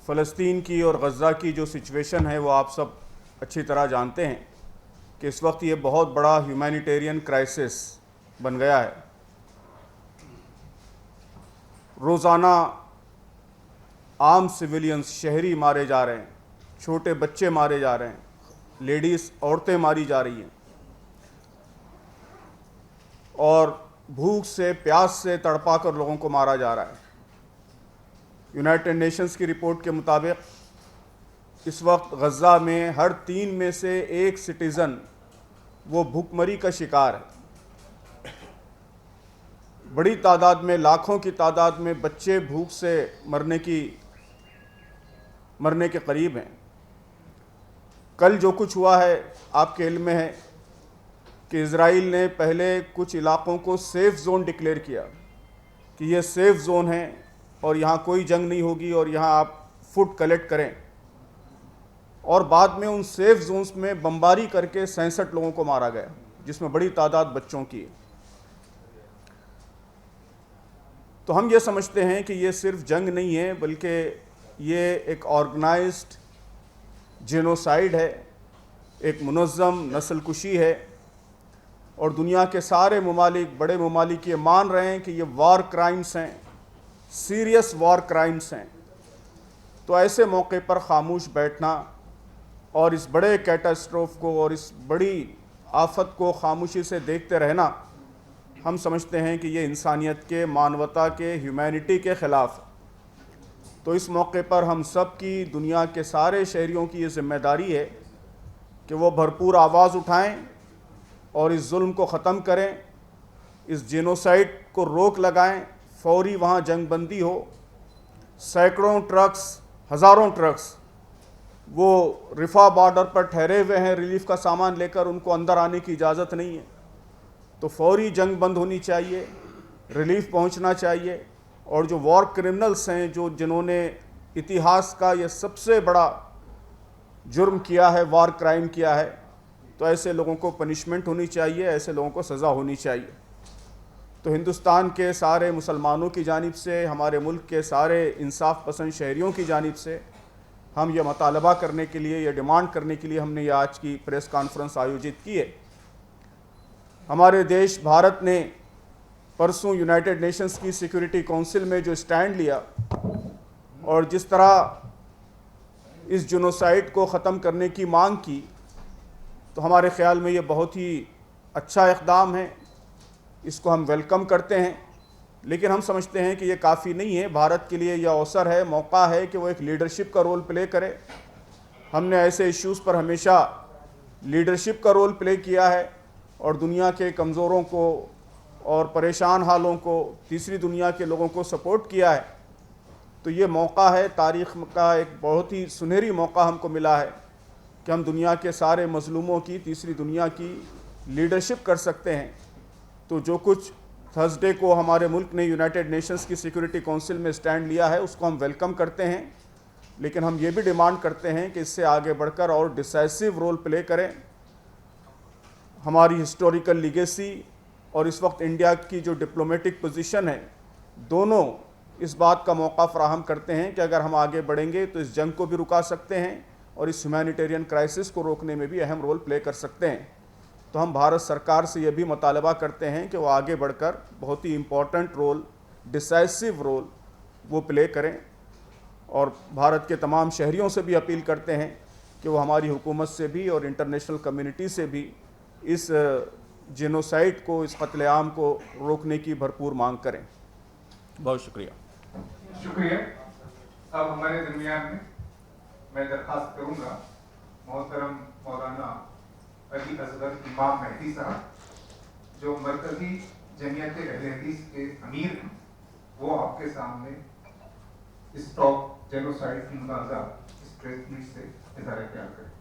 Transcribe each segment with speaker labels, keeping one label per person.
Speaker 1: فلسطین کی اور غزہ کی جو سچویشن ہے وہ آپ سب اچھی طرح جانتے ہیں کہ اس وقت یہ بہت بڑا ہیومینیٹیرین کرائسس بن گیا ہے. روزانہ عام سویلینز شہری مارے جا رہے ہیں, چھوٹے بچے مارے جا رہے ہیں, لیڈیز عورتیں ماری جا رہی ہیں, اور بھوک سے پیاس سے تڑپا کر لوگوں کو مارا جا رہا ہے. یونائٹڈ نیشنز کی رپورٹ کے مطابق اس وقت غزہ میں ہر 3 میں سے 1 سٹیزن وہ بھوک مری کا شکار ہے. بڑی تعداد میں, لاکھوں کی تعداد میں بچے بھوک سے مرنے کے قریب ہیں. کل جو کچھ ہوا ہے آپ کے علم میں ہے کہ اسرائیل نے پہلے کچھ علاقوں کو سیف زون ڈکلیئر کیا کہ یہ سیف زون ہے اور یہاں کوئی جنگ نہیں ہوگی اور یہاں آپ فوڈ کلیکٹ کریں, اور بعد میں ان سیف زونز میں بمباری کر کے 66 لوگوں کو مارا گیا, جس میں بڑی تعداد بچوں کی ہے. تو ہم یہ سمجھتے ہیں کہ یہ صرف جنگ نہیں ہے بلکہ یہ ایک آرگنائزڈ جینوسائیڈ ہے, ایک منظم نسل کشی ہے, اور دنیا کے سارے ممالک, بڑے ممالک یہ مان رہے ہیں کہ یہ وار کرائمز ہیں, سیریس وار کرائمز ہیں. تو ایسے موقع پر خاموش بیٹھنا اور اس بڑے کیٹاسٹروف کو اور اس بڑی آفت کو خاموشی سے دیکھتے رہنا, ہم سمجھتے ہیں کہ یہ انسانیت کے, مانوتا کے, ہیومینٹی کے خلاف. تو اس موقع پر ہم سب کی, دنیا کے سارے شہریوں کی یہ ذمہ داری ہے کہ وہ بھرپور آواز اٹھائیں اور اس ظلم کو ختم کریں, اس جینوسائیڈ کو روک لگائیں, فوری وہاں جنگ بندی ہو. سینکڑوں ٹرکس, ہزاروں ٹرکس وہ رفح بارڈر پر ٹھہرے ہوئے ہیں ریلیف کا سامان لے کر, ان کو اندر آنے کی اجازت نہیں ہے. تو فوری جنگ بند ہونی چاہیے, ریلیف پہنچنا چاہیے, اور جو وار کرمنلز ہیں, جنہوں نے اتہاس کا یہ سب سے بڑا جرم کیا ہے, وار کرائم کیا ہے, تو ایسے لوگوں کو پنشمنٹ ہونی چاہیے, ایسے لوگوں کو سزا ہونی چاہیے. تو ہندوستان کے سارے مسلمانوں کی جانب سے, ہمارے ملک کے سارے انصاف پسند شہریوں کی جانب سے ہم یہ مطالبہ کرنے کے لیے, یہ ڈیمانڈ کرنے کے لیے ہم نے یہ آج کی پریس کانفرنس آیوجت کی ہے. ہمارے دیش بھارت نے پرسوں یونائٹڈ نیشنز کی سیکورٹی کونسل میں جو اسٹینڈ لیا اور جس طرح اس جینوسائیڈ کو ختم کرنے کی مانگ کی, تو ہمارے خیال میں یہ بہت ہی اچھا اقدام ہے, اس کو ہم ویلکم کرتے ہیں. لیکن ہم سمجھتے ہیں کہ یہ کافی نہیں ہے. بھارت کے لیے یہ اوسر ہے, موقع ہے کہ وہ ایک لیڈرشپ کا رول پلے کرے. ہم نے ایسے ایشوز پر ہمیشہ لیڈرشپ کا رول پلے کیا ہے اور دنیا کے کمزوروں کو اور پریشان حالوں کو, تیسری دنیا کے لوگوں کو سپورٹ کیا ہے. تو یہ موقع ہے, تاریخ کا ایک بہت ہی سنہری موقع ہم کو ملا ہے کہ ہم دنیا کے سارے مظلوموں کی, تیسری دنیا کی لیڈرشپ کر سکتے ہیں. تو جو کچھ تھرسڈے کو ہمارے ملک نے یونائٹڈ نیشنز کی سیکورٹی کونسل میں اسٹینڈ لیا ہے, اس کو ہم ویلکم کرتے ہیں. لیکن ہم یہ بھی ڈیمانڈ کرتے ہیں کہ اس سے آگے بڑھ کر اور ڈیسائسو رول پلے کریں. ہماری ہسٹوریکل لیگیسی اور اس وقت انڈیا کی جو ڈپلومیٹک پوزیشن ہے, دونوں اس بات کا موقع فراہم کرتے ہیں کہ اگر ہم آگے بڑھیں گے تو اس جنگ کو بھی رکا سکتے ہیں اور اس ہیومینیٹیرین کرائسس کو روکنے میں بھی اہم رول پلے کر سکتے ہیں. تو ہم بھارت سرکار سے یہ بھی مطالبہ کرتے ہیں کہ وہ آگے بڑھ کر بہت ہی امپورٹنٹ رول, ڈیسائسو رول وہ پلے کریں, اور بھارت کے تمام شہریوں سے بھی اپیل کرتے ہیں کہ وہ ہماری حکومت سے بھی اور انٹرنیشنل کمیونٹی سے بھی اس جینوسائیڈ کو, اس قتل عام کو روکنے کی بھرپور مانگ کریں. بہت شکریہ.
Speaker 2: شکریہ. اب ہمارے درمیان میں درخواست کروں گا محترم مولانا علی اصغر امام مہدی صاحب, جو مرکزی جمعیت اہل حدیث کے امیر ہیں, وہ آپ کے سامنے اسٹاپ جینوسائیڈ کی منازع اس پریس میٹ سے اظہار خیال کریں.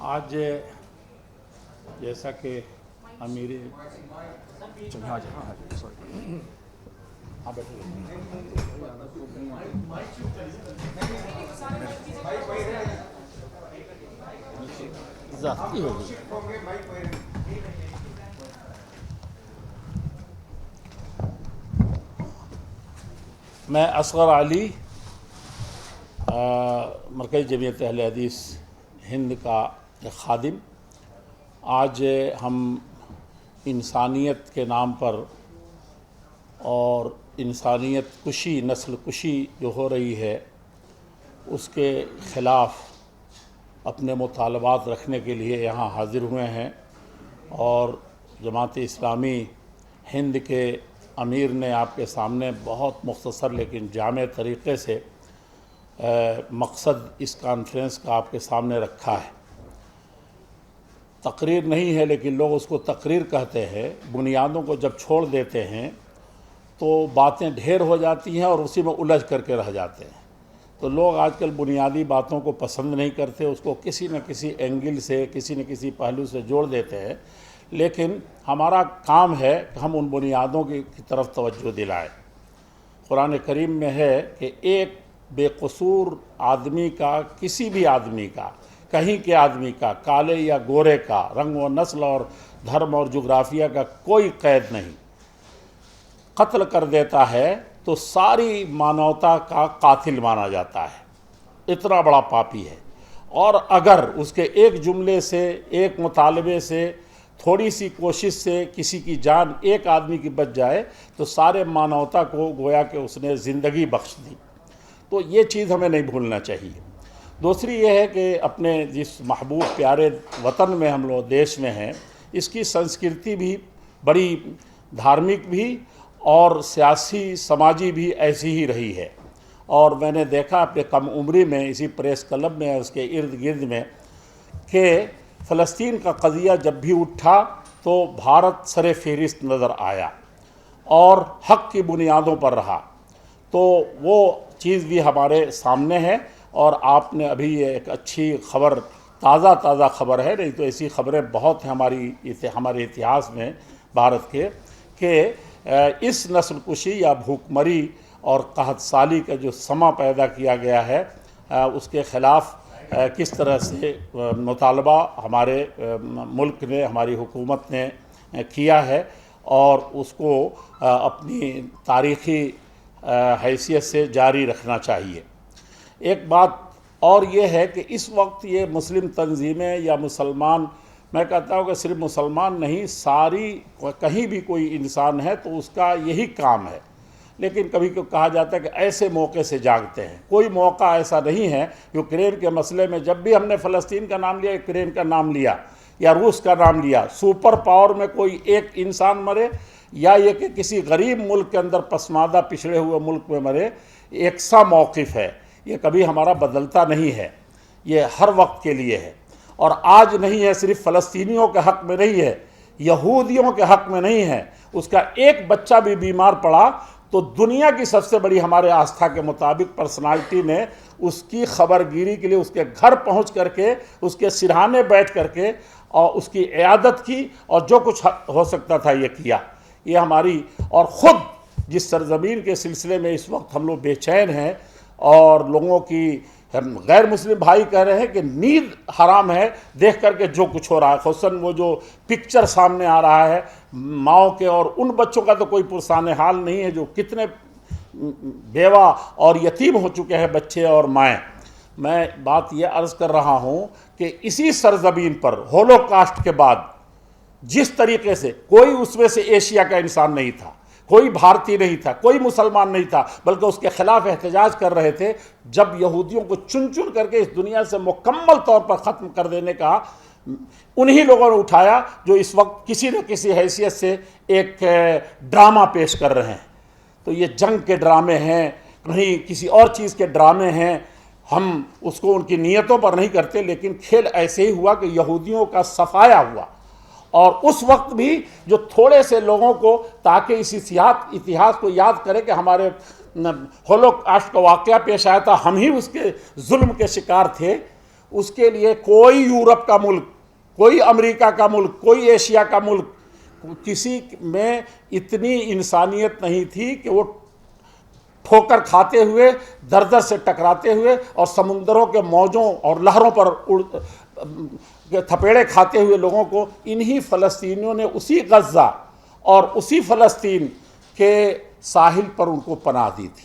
Speaker 3: آج جیسا کہ امیر ذاتی ہوگی. میں اصغر علی مرکزی جمعیت اہل حدیث ہند کا ایک خادم. آج ہم انسانیت کے نام پر اور انسانیت کشی، نسل کشی جو ہو رہی ہے اس کے خلاف اپنے مطالبات رکھنے کے لیے یہاں حاضر ہوئے ہیں. اور جماعت اسلامی ہند کے امیر نے آپ کے سامنے بہت مختصر لیکن جامع طریقے سے مقصد اس کانفرنس کا آپ کے سامنے رکھا ہے. تقریر نہیں ہے لیکن لوگ اس کو تقریر کہتے ہیں. بنیادوں کو جب چھوڑ دیتے ہیں تو باتیں ڈھیر ہو جاتی ہیں اور اسی میں الجھ کر کے رہ جاتے ہیں. تو لوگ آج کل بنیادی باتوں کو پسند نہیں کرتے، اس کو کسی نہ کسی اینگل سے، کسی نہ کسی پہلو سے جوڑ دیتے ہیں. لیکن ہمارا کام ہے کہ ہم ان بنیادوں کی طرف توجہ دلائیں. قرآن کریم میں ہے کہ ایک بے قصور آدمی کا، کسی بھی آدمی کا، کہیں کے آدمی کا، کالے یا گورے کا، رنگ و نسل اور دھرم اور جغرافیہ کا کوئی قید نہیں، قتل کر دیتا ہے تو ساری مانوتا کا قاتل مانا جاتا ہے. اتنا بڑا پاپی ہے. اور اگر اس کے ایک جملے سے، ایک مطالبے سے، تھوڑی سی کوشش سے کسی کی جان ایک آدمی کی بچ جائے تو سارے مانوتا کو گویا کہ اس نے زندگی بخش دی. تو یہ چیز ہمیں نہیں بھولنا چاہیے. دوسری یہ ہے کہ اپنے جس محبوب پیارے وطن میں ہم لوگ دیش میں ہیں، اس کی سنسکرتی بھی بڑی دھارمک بھی اور سیاسی سماجی بھی ایسی ہی رہی ہے. اور میں نے دیکھا اپنے کم عمری میں اسی پریس کلب میں اس کے ارد گرد میں کہ فلسطین کا قضیہ جب بھی اٹھا تو بھارت سر فہرست نظر آیا اور حق کی بنیادوں پر رہا. تو وہ چیز بھی ہمارے سامنے ہے. اور آپ نے ابھی یہ ایک اچھی خبر، تازہ خبر ہے، نہیں تو ایسی خبریں بہت ہیں ہمارے اتہاس میں بھارت کے، کہ اس نسل کشی یا بھوک مری اور قحط سالی کا جو سما پیدا کیا گیا ہے اس کے خلاف کس طرح سے مطالبہ ہمارے ملک نے، ہماری حکومت نے کیا ہے اور اس کو اپنی تاریخی حیثیت سے جاری رکھنا چاہیے. ایک بات اور یہ ہے کہ اس وقت یہ مسلم تنظیمیں یا مسلمان، میں کہتا ہوں کہ صرف مسلمان نہیں، ساری کہیں بھی کوئی انسان ہے تو اس کا یہی کام ہے. لیکن کبھی کہا جاتا ہے کہ ایسے موقع سے جاگتے ہیں. کوئی موقع ایسا نہیں ہے. یوکرین کے مسئلے میں جب بھی ہم نے فلسطین کا نام لیا، یوکرین کا نام لیا یا روس کا نام لیا، سپر پاور میں کوئی ایک انسان مرے یا یہ کہ کسی غریب ملک کے اندر پسماندہ پچھڑے ہوئے ملک میں مرے، یکساں موقف ہے. یہ کبھی ہمارا بدلتا نہیں ہے، یہ ہر وقت کے لیے ہے. اور آج نہیں ہے، صرف فلسطینیوں کے حق میں نہیں ہے، یہودیوں کے حق میں نہیں ہے. اس کا ایک بچہ بھی بیمار پڑا تو دنیا کی سب سے بڑی ہمارے آستھا کے مطابق پرسنالٹی نے اس کی خبر گیری کے لیے اس کے گھر پہنچ کر کے، اس کے سرہانے بیٹھ کر کے اور اس کی عیادت کی اور جو کچھ ہو سکتا تھا یہ کیا. یہ ہماری، اور خود جس سرزمین کے سلسلے میں اس وقت ہم لوگ بے چین ہیں اور لوگوں کی، غیر مسلم بھائی کہہ رہے ہیں کہ نیند حرام ہے دیکھ کر کے جو کچھ ہو رہا ہے، خصوصاً وہ جو پکچر سامنے آ رہا ہے ماؤں کے، اور ان بچوں کا تو کوئی پرسان حال نہیں ہے جو کتنے بیوہ اور یتیم ہو چکے ہیں بچے اور مائیں. میں بات یہ عرض کر رہا ہوں کہ اسی سرزمین پر ہولوکاسٹ کے بعد جس طریقے سے کوئی اس میں سے ایشیا کا انسان نہیں تھا، کوئی بھارتی نہیں تھا، کوئی مسلمان نہیں تھا، بلکہ اس کے خلاف احتجاج کر رہے تھے جب یہودیوں کو چن چن کر کے اس دنیا سے مکمل طور پر ختم کر دینے کا انہی لوگوں نے اٹھایا جو اس وقت کسی نہ کسی حیثیت سے ایک ڈرامہ پیش کر رہے ہیں. تو یہ جنگ کے ڈرامے ہیں، کہیں کسی اور چیز کے ڈرامے ہیں. ہم اس کو ان کی نیتوں پر نہیں کرتے، لیکن کھیل ایسے ہی ہوا کہ یہودیوں کا صفایا ہوا. اور اس وقت بھی جو تھوڑے سے لوگوں کو، تاکہ اس اتہاس کو یاد کرے کہ ہمارے ہولوکاسٹ کا واقعہ پیش آیا تھا، ہم ہی اس کے ظلم کے شکار تھے، اس کے لیے کوئی یورپ کا ملک، کوئی امریکہ کا ملک، کوئی ایشیا کا ملک، کسی میں اتنی انسانیت نہیں تھی کہ وہ ٹھوکر کھاتے ہوئے، در در سے ٹکراتے ہوئے اور سمندروں کے موجوں اور لہروں پر تھپیڑے کھاتے ہوئے لوگوں کو، انہی فلسطینیوں نے اسی غزہ اور اسی فلسطین کے ساحل پر ان کو پناہ دی تھی.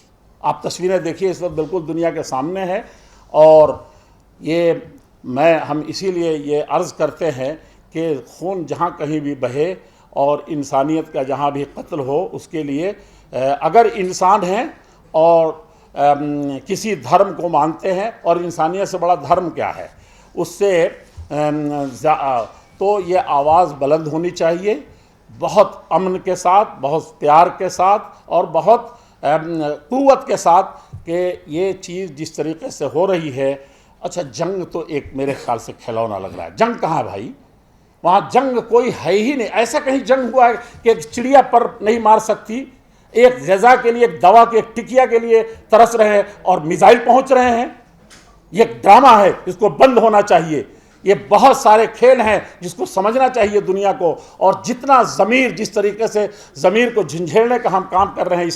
Speaker 3: آپ تصویریں دیکھیے اس وقت بالکل دنیا کے سامنے ہے، اور یہ ہم اسی لیے یہ عرض کرتے ہیں کہ خون جہاں کہیں بھی بہے اور انسانیت کا جہاں بھی قتل ہو، اس کے لیے اگر انسان ہیں اور کسی دھرم کو مانتے ہیں، اور انسانیت سے بڑا دھرم کیا ہے، اس سے تو یہ آواز بلند ہونی چاہیے، بہت امن کے ساتھ، بہت پیار کے ساتھ، اور بہت قوت کے ساتھ، کہ یہ چیز جس طریقے سے ہو رہی ہے. اچھا، جنگ تو ایک میرے خیال سے کھلونا لگ رہا ہے. جنگ کہاں ہے بھائی؟ وہاں جنگ کوئی ہے ہی نہیں. ایسا کہیں جنگ ہوا ہے کہ ایک چڑیا پر نہیں مار سکتی، ایک غذا کے لیے، ایک دوا کے، ایک ٹکیا کے لیے ترس رہے ہیں اور میزائل پہنچ رہے ہیں. یہ ایک ڈرامہ ہے، اس کو بند ہونا چاہیے. یہ بہت سارے کھیل ہیں جس کو سمجھنا چاہیے دنیا کو. اور جتنا ضمیر، جس طریقے سے ضمیر کو جھنجھوڑنے کا ہم کام کر رہے ہیں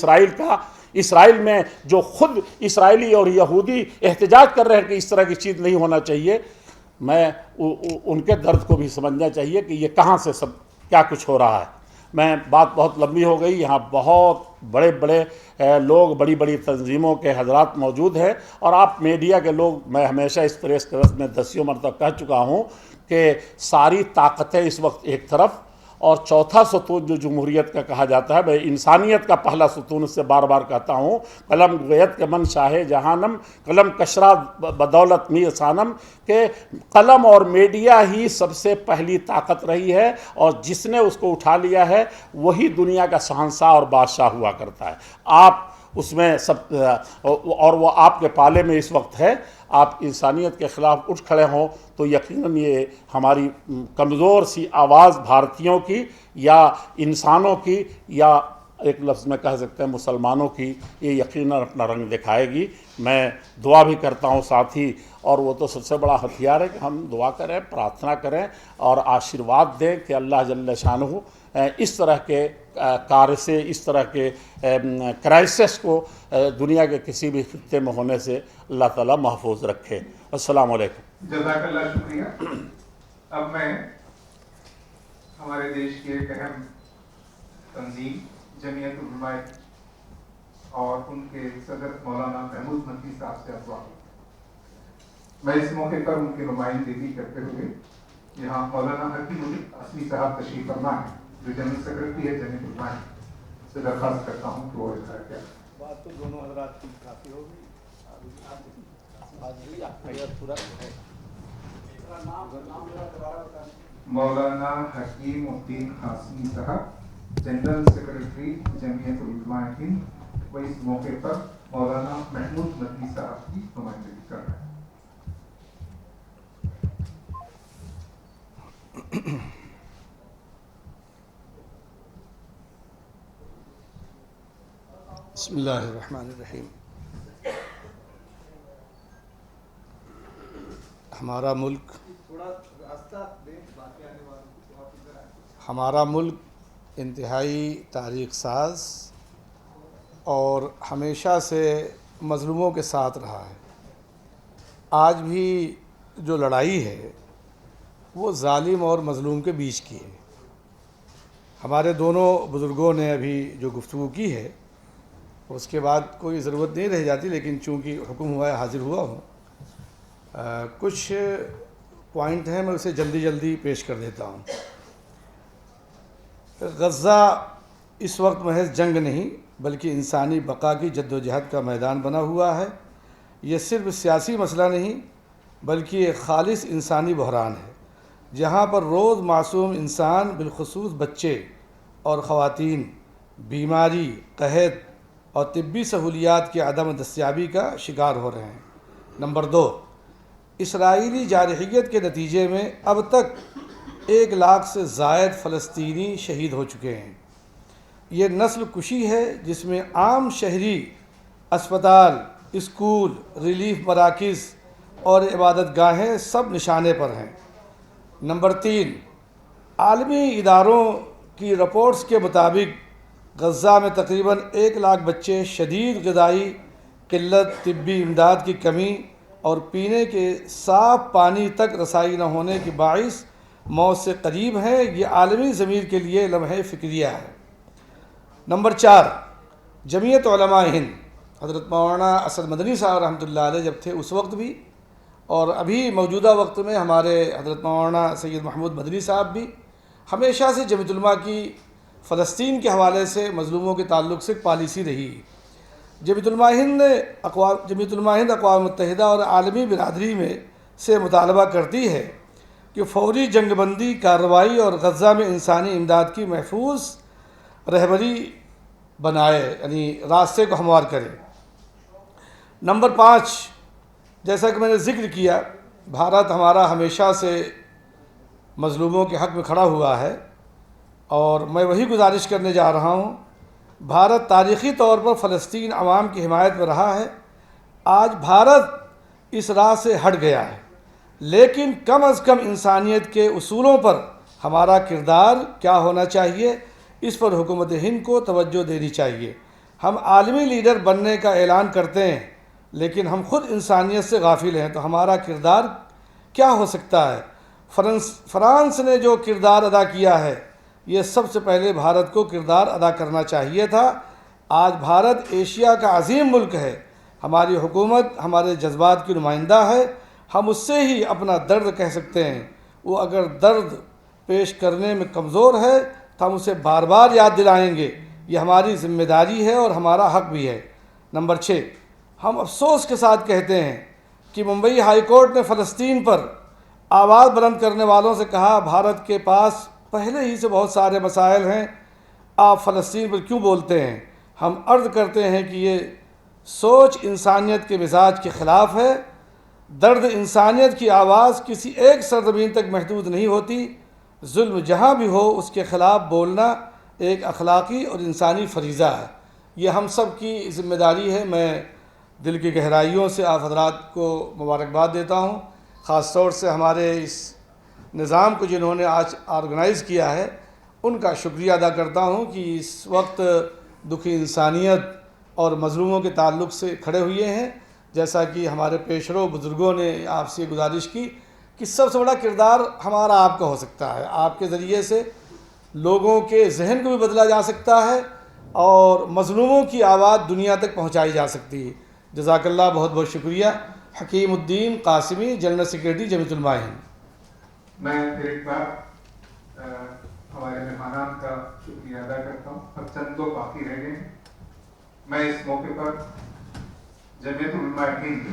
Speaker 3: اسرائیل میں جو خود اسرائیلی اور یہودی احتجاج کر رہے ہیں کہ اس طرح کی چیز نہیں ہونا چاہیے، میں ان کے درد کو بھی سمجھنا چاہیے کہ یہ کہاں سے سب کیا کچھ ہو رہا ہے. میں بات بہت لمبی ہو گئی. یہاں بہت بڑے بڑے لوگ، بڑی بڑی تنظیموں کے حضرات موجود ہیں، اور آپ میڈیا کے لوگ، میں ہمیشہ اس پریس کلب میں 10 مرتبہ کہہ چکا ہوں کہ ساری طاقتیں اس وقت ایک طرف، اور چوتھا ستون جو جمہوریت کا کہا جاتا ہے، میں انسانیت کا پہلا ستون اس سے بار بار کہتا ہوں، قلم گویت کے من شاہ جہانم، قلم کشرا بدولت میر ثانم، کہ قلم اور میڈیا ہی سب سے پہلی طاقت رہی ہے، اور جس نے اس کو اٹھا لیا ہے وہی دنیا کا شہنشاہ اور بادشاہ ہوا کرتا ہے. آپ اس میں سب، اور وہ آپ کے پالے میں اس وقت ہے. آپ انسانیت کے خلاف اٹھ کھڑے ہوں تو یقیناً یہ ہماری کمزور سی آواز بھارتیوں کی، یا انسانوں کی، یا ایک لفظ میں کہہ سکتے ہیں مسلمانوں کی، یہ یقیناً اپنا رنگ دکھائے گی. میں دعا بھی کرتا ہوں ساتھی، اور وہ تو سب سے بڑا ہتھیار ہے کہ ہم دعا کریں، پرارتھنا کریں اور آشیرواد دیں کہ اللہ جل شانہ اس طرح کے کارثے، اس طرح کے کرائسس کو دنیا کے کسی بھی خطے میں ہونے سے اللہ تعالیٰ محفوظ رکھے. السلام علیکم.
Speaker 2: جزاک اللہ، شکریہ. اب میں ہمارے دیش کی ایک اہم تنظیم جمعیت علماء اور ان کے صدر مولانا محمود مدنی صاحب سے افواہ. میں اس موقع پر ان کی نمائندگی کرتے ہوئے یہاں مولانا حکیم اصلی صاحب تشریف فرما ہے، جو جنرل سیکرٹری ہے جمعیت علماء، سے درخواست کرتا ہوں کہ وہ اظہار کریں.
Speaker 3: بات تو دونوں حضرات کی کافی ہو گئی.
Speaker 2: مولانا حکیم الدین قاسمی صاحب، جنرل سیکرٹری جمعیت علماء ہند، وہ اس موقع پر مولانا محمود مدنی صاحب کی نمائندگی کر رہے ہیں.
Speaker 4: بسم اللہ الرحمن الرحیم. ہمارا ملک انتہائی تاریخ ساز اور ہمیشہ سے مظلوموں کے ساتھ رہا ہے. آج بھی جو لڑائی ہے وہ ظالم اور مظلوم کے بیچ کی ہے. ہمارے دونوں بزرگوں نے ابھی جو گفتگو کی ہے اس کے بعد کوئی ضرورت نہیں رہ جاتی، لیکن چونکہ حکم ہوا ہے حاضر ہوا ہوں. کچھ پوائنٹ ہیں، میں اسے جلدی پیش کر دیتا ہوں. غزہ اس وقت محض جنگ نہیں بلکہ انسانی بقا کی جد و جہد کا میدان بنا ہوا ہے. یہ صرف سیاسی مسئلہ نہیں بلکہ ایک خالص انسانی بحران ہے، جہاں پر روز معصوم انسان بالخصوص بچے اور خواتین بیماری، قحط اور طبی سہولیات کی عدم دستیابی کا شکار ہو رہے ہیں. نمبر 2، اسرائیلی جارحیت کے نتیجے میں اب تک 1 لاکھ سے زائد فلسطینی شہید ہو چکے ہیں. یہ نسل کشی ہے جس میں عام شہری، اسپتال، اسکول، ریلیف مراکز اور عبادت گاہیں سب نشانے پر ہیں. نمبر 3، عالمی اداروں کی رپورٹس کے مطابق غزہ میں تقریباً 1 لاکھ بچے شدید غذائی قلت، طبی امداد کی کمی اور پینے کے صاف پانی تک رسائی نہ ہونے کے باعث موت سے قریب ہیں. یہ عالمی ضمیر کے لیے لمحہ فکریہ ہے. نمبر 4، جمعیت علماء ہند حضرت مولانا اسد مدنی صاحب رحمۃ اللہ علیہ جب تھے اس وقت بھی، اور ابھی موجودہ وقت میں ہمارے حضرت مولانا سید محمود مدنی صاحب بھی ہمیشہ سے جمعیت علماء کی فلسطین کے حوالے سے مظلوموں کے تعلق سے پالیسی رہی۔ جمعیت علماء ہند اقوام متحدہ اور عالمی برادری میں سے مطالبہ کرتی ہے کہ فوری جنگ بندی کارروائی اور غزہ میں انسانی امداد کی محفوظ رہبری بنائے، یعنی راستے کو ہموار کرے۔ نمبر 5، جیسا کہ میں نے ذکر کیا، بھارت ہمارا ہمیشہ سے مظلوموں کے حق میں کھڑا ہوا ہے، اور میں وہی گزارش کرنے جا رہا ہوں۔ بھارت تاریخی طور پر فلسطین عوام کی حمایت میں رہا ہے۔ آج بھارت اس راہ سے ہٹ گیا ہے، لیکن کم از کم انسانیت کے اصولوں پر ہمارا کردار کیا ہونا چاہیے، اس پر حکومت ہند کو توجہ دینی چاہیے۔ ہم عالمی لیڈر بننے کا اعلان کرتے ہیں، لیکن ہم خود انسانیت سے غافل ہیں، تو ہمارا کردار کیا ہو سکتا ہے؟ فرانس نے جو کردار ادا کیا ہے، یہ سب سے پہلے بھارت کو کردار ادا کرنا چاہیے تھا۔ آج بھارت ایشیا کا عظیم ملک ہے، ہماری حکومت ہمارے جذبات کی نمائندہ ہے، ہم اس سے ہی اپنا درد کہہ سکتے ہیں۔ وہ اگر درد پیش کرنے میں کمزور ہے تو ہم اسے بار بار یاد دلائیں گے، یہ ہماری ذمہ داری ہے اور ہمارا حق بھی ہے۔ نمبر 6، ہم افسوس کے ساتھ کہتے ہیں کہ ممبئی ہائی کورٹ نے فلسطین پر آواز بلند کرنے والوں سے کہا، بھارت کے پاس پہلے ہی سے بہت سارے مسائل ہیں، آپ فلسطین پر کیوں بولتے ہیں؟ ہم عرض کرتے ہیں کہ یہ سوچ انسانیت کے مزاج کے خلاف ہے۔ درد انسانیت کی آواز کسی ایک سرزمین تک محدود نہیں ہوتی، ظلم جہاں بھی ہو اس کے خلاف بولنا ایک اخلاقی اور انسانی فریضہ ہے، یہ ہم سب کی ذمہ داری ہے۔ میں دل کی گہرائیوں سے آپ حضرات کو مبارکباد دیتا ہوں، خاص طور سے ہمارے اس نظام کو جنہوں نے آج آرگنائز کیا ہے، ان کا شکریہ ادا کرتا ہوں کہ اس وقت دکھی انسانیت اور مظلوموں کے تعلق سے کھڑے ہوئے ہیں۔ جیسا کہ ہمارے پیشرو بزرگوں نے آپ سے گزارش کی کہ سب سے بڑا کردار ہمارا آپ کا ہو سکتا ہے، آپ کے ذریعے سے لوگوں کے ذہن کو بھی بدلا جا سکتا ہے اور مظلوموں کی آواز دنیا تک پہنچائی جا سکتی ہے۔ جزاک اللہ، بہت بہت شکریہ۔ حکیم الدین قاسمی، جنرل سیکریٹری جمعیت علماء ہند۔
Speaker 2: میں پھر ایک بار ہمارے مہمانان کا شکریہ ادا کرتا ہوں۔ اب چند دو باقی رہ گئے ہیں۔ میں اس موقع پر جمعیت علماء ہند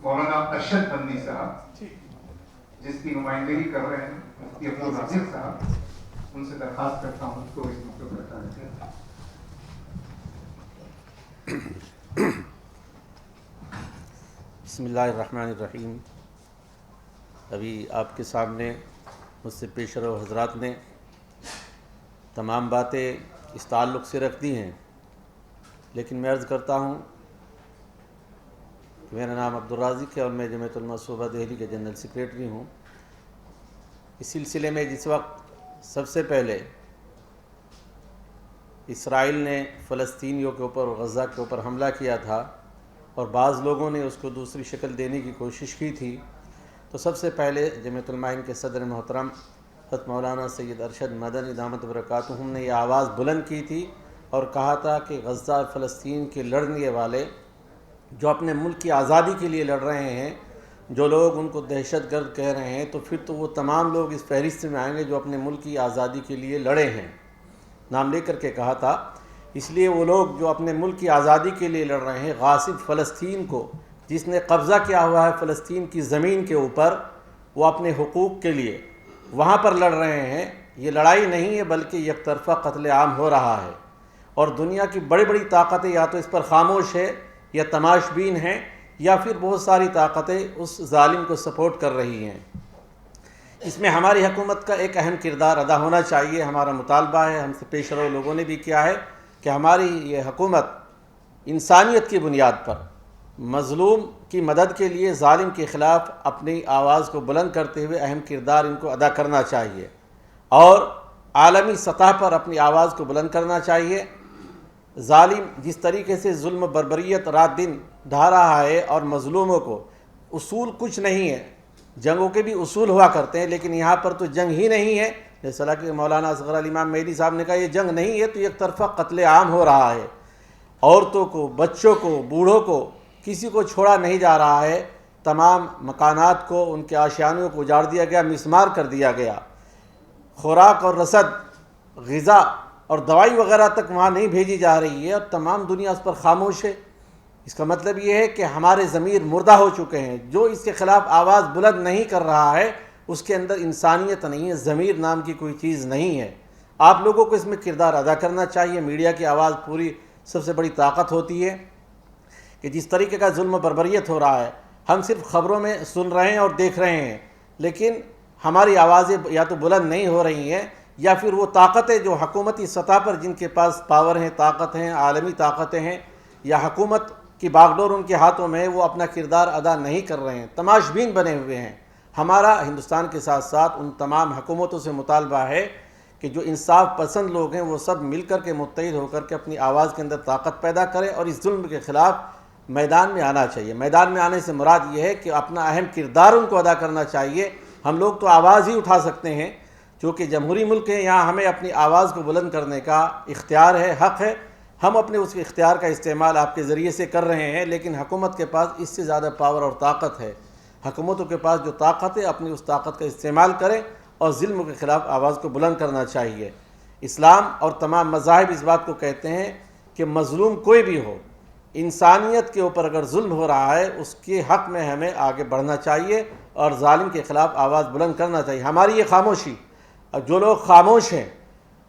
Speaker 2: مولانا ارشد بندی صاحب، جس کی نمائندگی کر رہے ہیں مفتی عبدالناصر صاحب، ان سے درخواست کرتا ہوں تو اس موقع پر بتا دیں۔
Speaker 5: بسم اللہ الرحمن الرحیم۔ ابھی آپ کے سامنے مجھ سے پیشرو حضرات نے تمام باتیں اس تعلق سے رکھ دی ہیں، لیکن میں عرض کرتا ہوں کہ میرا نام عبدالرازق ہے اور میں جمعیت علماء صوبہ دہلی کے جنرل سیکریٹری ہوں۔ اس سلسلے میں جس وقت سب سے پہلے اسرائیل نے فلسطینیوں کے اوپر اور غزہ کے اوپر حملہ کیا تھا اور بعض لوگوں نے اس کو دوسری شکل دینے کی کوشش کی تھی، تو سب سے پہلے جمعیت علماء ہند کے صدر محترم حضرت مولانا سید ارشد مدنی دامت برکاتہم نے یہ آواز بلند کی تھی اور کہا تھا کہ غزہ اور فلسطین کے لڑنے والے جو اپنے ملک کی آزادی کے لیے لڑ رہے ہیں، جو لوگ ان کو دہشت گرد کہہ رہے ہیں، تو پھر تو وہ تمام لوگ اس فہرست میں آئیں گے جو اپنے ملک کی آزادی کے لیے لڑے ہیں، نام لے کر کے کہا تھا۔ اس لیے وہ لوگ جو اپنے ملک کی آزادی کے لیے لڑ رہے ہیں، غاصب فلسطین کو، جس نے قبضہ کیا ہوا ہے فلسطین کی زمین کے اوپر، وہ اپنے حقوق کے لیے وہاں پر لڑ رہے ہیں۔ یہ لڑائی نہیں ہے بلکہ یک طرفہ قتل عام ہو رہا ہے، اور دنیا کی بڑی بڑی طاقتیں یا تو اس پر خاموش ہے یا تماش بین ہیں، یا پھر بہت ساری طاقتیں اس ظالم کو سپورٹ کر رہی ہیں۔ اس میں ہماری حکومت کا ایک اہم کردار ادا ہونا چاہیے۔ ہمارا مطالبہ ہے، ہم سے پیش رو لوگوں نے بھی کیا ہے کہ ہماری یہ حکومت انسانیت کی بنیاد پر مظلوم کی مدد کے لیے ظالم کے خلاف اپنی آواز کو بلند کرتے ہوئے اہم کردار ان کو ادا کرنا چاہیے، اور عالمی سطح پر اپنی آواز کو بلند کرنا چاہیے۔ ظالم جس طریقے سے ظلم و بربریت رات دن ڈھا رہا ہے، اور مظلوموں کو اصول کچھ نہیں ہے، جنگوں کے بھی اصول ہوا کرتے ہیں، لیکن یہاں پر تو جنگ ہی نہیں ہے۔ جیسا کہ مولانا اصغر علی امام مہدی صاحب نے کہا، یہ جنگ نہیں ہے تو ایک طرفہ قتل عام ہو رہا ہے۔ عورتوں کو، بچوں کو، بوڑھوں کو، کسی کو چھوڑا نہیں جا رہا ہے۔ تمام مکانات کو، ان کے آشیانوں کو اجاڑ دیا گیا، مسمار کر دیا گیا۔ خوراک اور رسد، غذا اور دوائی وغیرہ تک وہاں نہیں بھیجی جا رہی ہے، اور تمام دنیا اس پر خاموش ہے۔ اس کا مطلب یہ ہے کہ ہمارے ضمیر مردہ ہو چکے ہیں۔ جو اس کے خلاف آواز بلند نہیں کر رہا ہے اس کے اندر انسانیت نہیں ہے، ضمیر نام کی کوئی چیز نہیں ہے۔ آپ لوگوں کو اس میں کردار ادا کرنا چاہیے۔ میڈیا کی آواز پوری سب سے بڑی طاقت ہوتی ہے کہ جس طریقے کا ظلم و بربریت ہو رہا ہے، ہم صرف خبروں میں سن رہے ہیں اور دیکھ رہے ہیں، لیکن ہماری آوازیں یا تو بلند نہیں ہو رہی ہیں، یا پھر وہ طاقتیں جو حکومتی سطح پر جن کے پاس پاور ہیں، طاقت ہیں، عالمی طاقتیں ہیں، یا حکومت کی باغ ڈور ان کے ہاتھوں میں ہے، وہ اپنا کردار ادا نہیں کر رہے ہیں، تماش بین بنے ہوئے ہیں۔ ہمارا ہندوستان کے ساتھ ساتھ ان تمام حکومتوں سے مطالبہ ہے کہ جو انصاف پسند لوگ ہیں وہ سب مل کر کے متحد ہو کر کے اپنی آواز کے اندر طاقت پیدا کریں، اور اس ظلم کے خلاف میدان میں آنا چاہیے۔ میدان میں آنے سے مراد یہ ہے کہ اپنا اہم کردار ان کو ادا کرنا چاہیے۔ ہم لوگ تو آواز ہی اٹھا سکتے ہیں، چونکہ جمہوری ملک ہے، یہاں ہمیں اپنی آواز کو بلند کرنے کا اختیار ہے، حق ہے۔ ہم اپنے اس اختیار کا استعمال آپ کے ذریعے سے کر رہے ہیں، لیکن حکومت کے پاس اس سے زیادہ پاور اور طاقت ہے۔ حکومتوں کے پاس جو طاقت ہے، اپنی اس طاقت کا استعمال کریں اور ظلم کے خلاف آواز کو بلند کرنا چاہیے۔ اسلام اور تمام مذاہب اس بات کو کہتے ہیں کہ مظلوم کوئی بھی ہو، انسانیت کے اوپر اگر ظلم ہو رہا ہے اس کے حق میں ہمیں آگے بڑھنا چاہیے اور ظالم کے خلاف آواز بلند کرنا چاہیے۔ ہماری یہ خاموشی، جو لوگ خاموش ہیں